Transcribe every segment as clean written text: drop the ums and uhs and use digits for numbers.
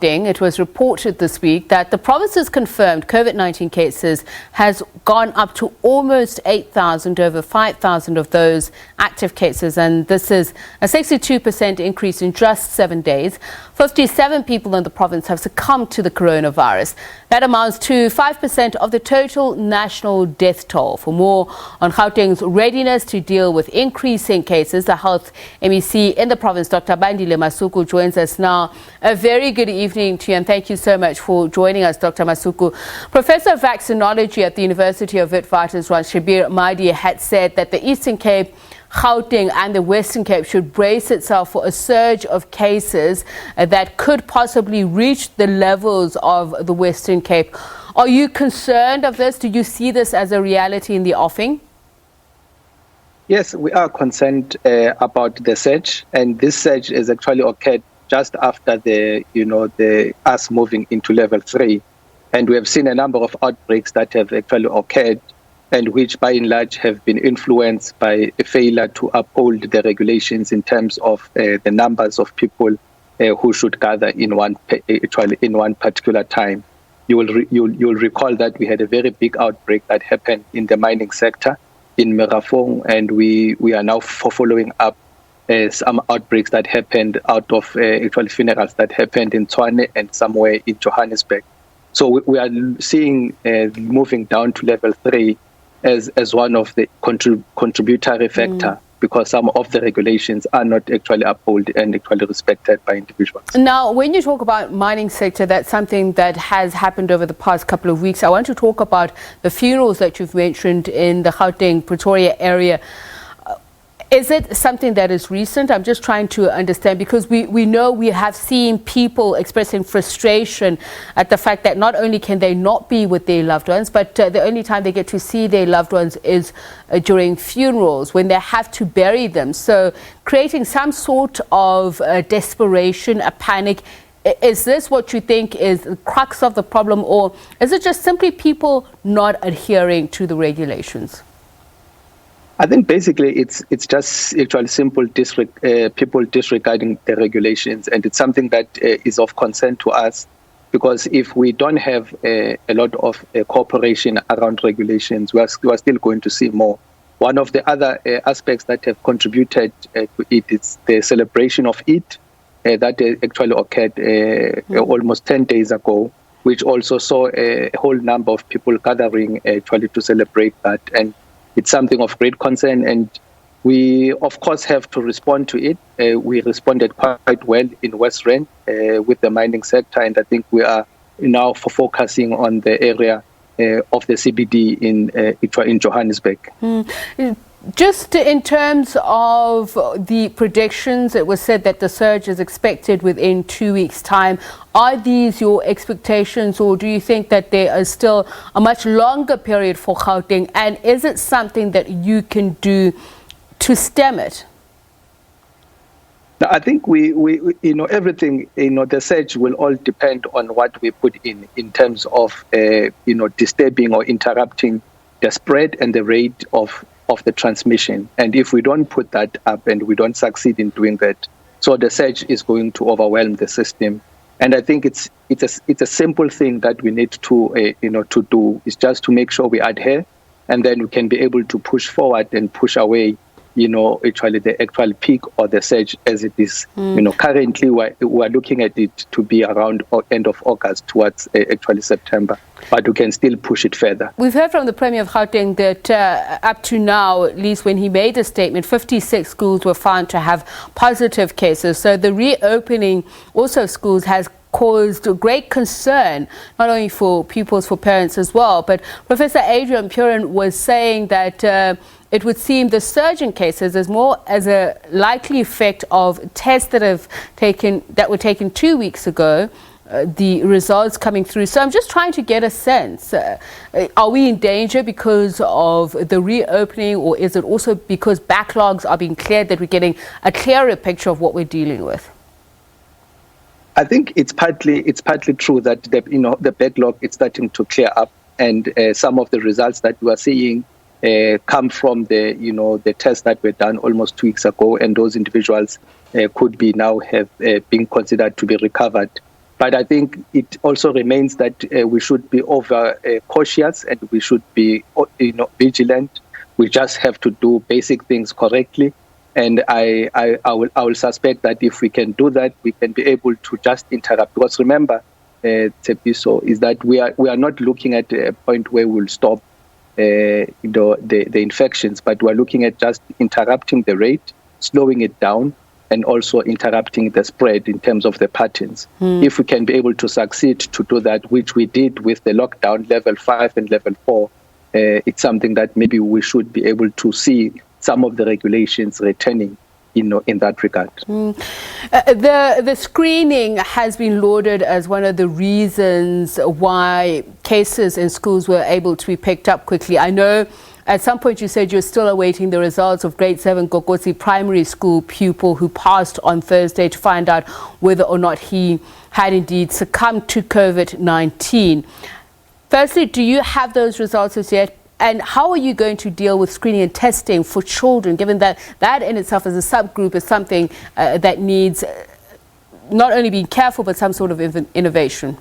It was reported this week that the province's confirmed COVID-19 cases has gone up to almost 8,000, over 5,000 of those active cases, and this is a 62% increase in just 7 days. 57 people in the province have succumbed to the coronavirus. That amounts to 5% of the total national death toll. For more on Gauteng's readiness to deal with increasing cases, the Health MEC in the province, Dr. Bandile Masuku, joins us now. A very good evening to you, and thank you so much for joining us, Dr. Masuku. Professor of Vaccinology at the University of Witwatersrand, Shabir Mahdi, had said that the Eastern Cape, Gauteng and the Western Cape should brace itself for a surge of cases that could possibly reach the levels of the Western Cape. Are you concerned of this? Do you see this as a reality in the offing? Yes, we are concerned about the surge, and this surge has actually occurred just after the us moving into level 3. And we have seen a number of outbreaks that have actually occurred, and which by and large have been influenced by a failure to uphold the regulations in terms of the numbers of people who should gather in one particular time. You'll recall that we had a very big outbreak that happened in the mining sector in Merafong, and we are now following up some outbreaks that happened out of funerals that happened in Tshwane and somewhere in Johannesburg. So we are seeing moving down to level 3 as one of the contributory factor, because some of the regulations are not actually upheld and actually respected by individuals. Now, when you talk about mining sector, that's something that has happened over the past couple of weeks. I want to talk about the funerals that you've mentioned in the Gauteng, Pretoria area. Is it something that is recent? I'm just trying to understand, because we know we have seen people expressing frustration at the fact that not only can they not be with their loved ones, but the only time they get to see their loved ones is during funerals, when they have to bury them. So creating some sort of desperation, a panic. Is this what you think is the crux of the problem, or is it just simply people not adhering to the regulations? I think basically it's just actually simple people disregarding the regulations, and it's something that is of concern to us, because if we don't have a lot of cooperation around regulations, we are still going to see more. One of the other aspects that have contributed to it is the celebration of Eid that actually occurred almost 10 days ago, which also saw a whole number of people gathering actually to celebrate that. And it's something of great concern, and we, of course, have to respond to it. We responded quite well in West Rand with the mining sector, and I think we are now focusing on the area of the CBD in Johannesburg. Just in terms of the predictions, it was said that the surge is expected within 2 weeks' time. Are these your expectations, or do you think that there is still a much longer period for Gauteng? And is it something that you can do to stem it? I think we everything, the surge will all depend on what we put in terms of, disturbing or interrupting the spread and the rate of the transmission. And if we don't put that up and we don't succeed in doing that, so the surge is going to overwhelm the system. And I think it's a simple thing that we need to to do, is just to make sure we adhere, and then we can be able to push forward and push away the actual peak or the surge as it is. Currently we're looking at it to be around end of August towards actually September, but we can still push it further. We've heard from the Premier of Gauteng that up to now, at least when he made a statement, 56 schools were found to have positive cases. So the reopening also of schools has caused great concern, not only for pupils, for parents as well. But Professor Adrian Purin was saying that it would seem the surge in cases is more as a likely effect of tests that were taken 2 weeks ago, the results coming through. So I'm just trying to get a sense. Are we in danger because of the reopening, or is it also because backlogs are being cleared that we're getting a clearer picture of what we're dealing with? I think it's partly true that the backlog is starting to clear up, and some of the results that we are seeing come from the tests that were done almost 2 weeks ago, and those individuals could be now have been considered to be recovered. But I think it also remains that we should be over cautious, and we should be vigilant. We just have to do basic things correctly. And I will suspect that if we can do that, we can be able to just interrupt. Because remember, Tsepiso, is that we are not looking at a point where we'll stop the infections, but we're looking at just interrupting the rate, slowing it down, and also interrupting the spread in terms of the patterns. If we can be able to succeed to do that, which we did with the lockdown level 5 and level 4, it's something that maybe we should be able to see some of the regulations returning in that regard. The screening has been lauded as one of the reasons why cases in schools were able to be picked up quickly. I know at some point you said you're still awaiting the results of grade 7 Kokotsi primary school pupil who passed on Thursday to find out whether or not he had indeed succumbed to COVID-19. Firstly, do you have those results as yet? And how are you going to deal with screening and testing for children, given that that in itself as a subgroup is something that needs not only being careful, but some sort of innovation?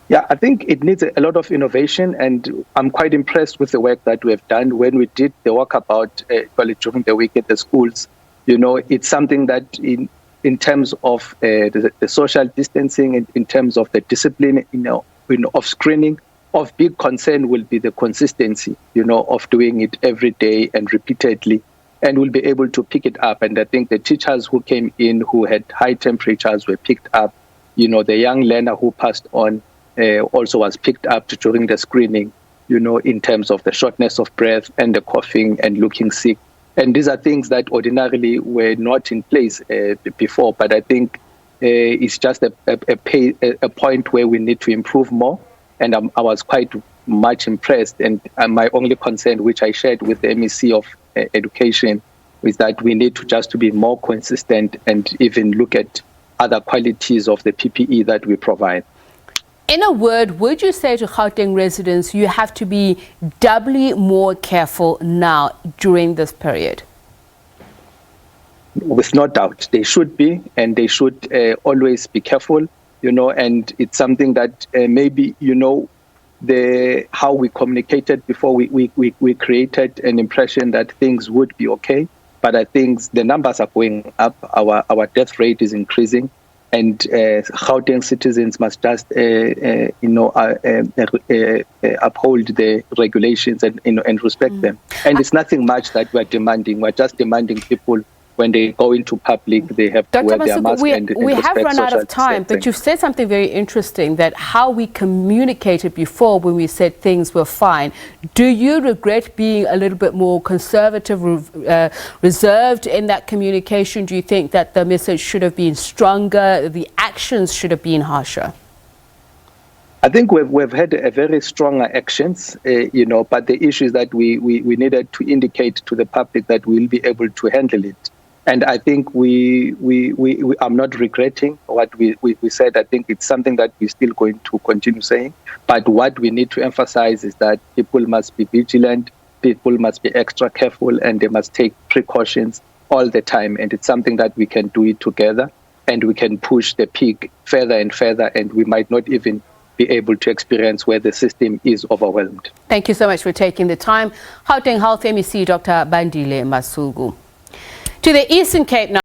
Yeah, I think it needs a lot of innovation, and I'm quite impressed with the work that we have done. When we did the walkabout during the week at the schools, it's something that in terms of the social distancing, and in terms of the discipline, of screening, of big concern will be the consistency, of doing it every day and repeatedly, and we'll be able to pick it up. And I think the teachers who came in who had high temperatures were picked up. The young learner who passed on also was picked up during the screening, in terms of the shortness of breath and the coughing and looking sick. And these are things that ordinarily were not in place before, but I think it's just a point where we need to improve more. And I was quite much impressed. And my only concern, which I shared with the MEC of Education, is that we need to be more consistent and even look at other qualities of the PPE that we provide. In a word, would you say to Gauteng residents, you have to be doubly more careful now during this period? With no doubt, they should be, and they should always be careful. And it's something that maybe, how we communicated before, we created an impression that things would be okay. But I think the numbers are going up. Our death rate is increasing. And Gauteng citizens must just, uphold the regulations and respect them. And it's nothing much that we're demanding. We're just demanding people, when they go into public, they have to wear their mask. We have run out of time, but you've said something very interesting, that how we communicated before when we said things were fine. Do you regret being a little bit more conservative, reserved in that communication? Do you think that the message should have been stronger, the actions should have been harsher? I think we've had a very strong actions, but the issue is that we needed to indicate to the public that we'll be able to handle it. And I think I'm not regretting what we said. I think it's something that we're still going to continue saying. But what we need to emphasize is that people must be vigilant, people must be extra careful, and they must take precautions all the time. And it's something that we can do it together, and we can push the peak further and further, and we might not even be able to experience where the system is overwhelmed. Thank you so much for taking the time. Gauteng Health MEC Dr. Bandile Masuku. To the Eastern Cape now.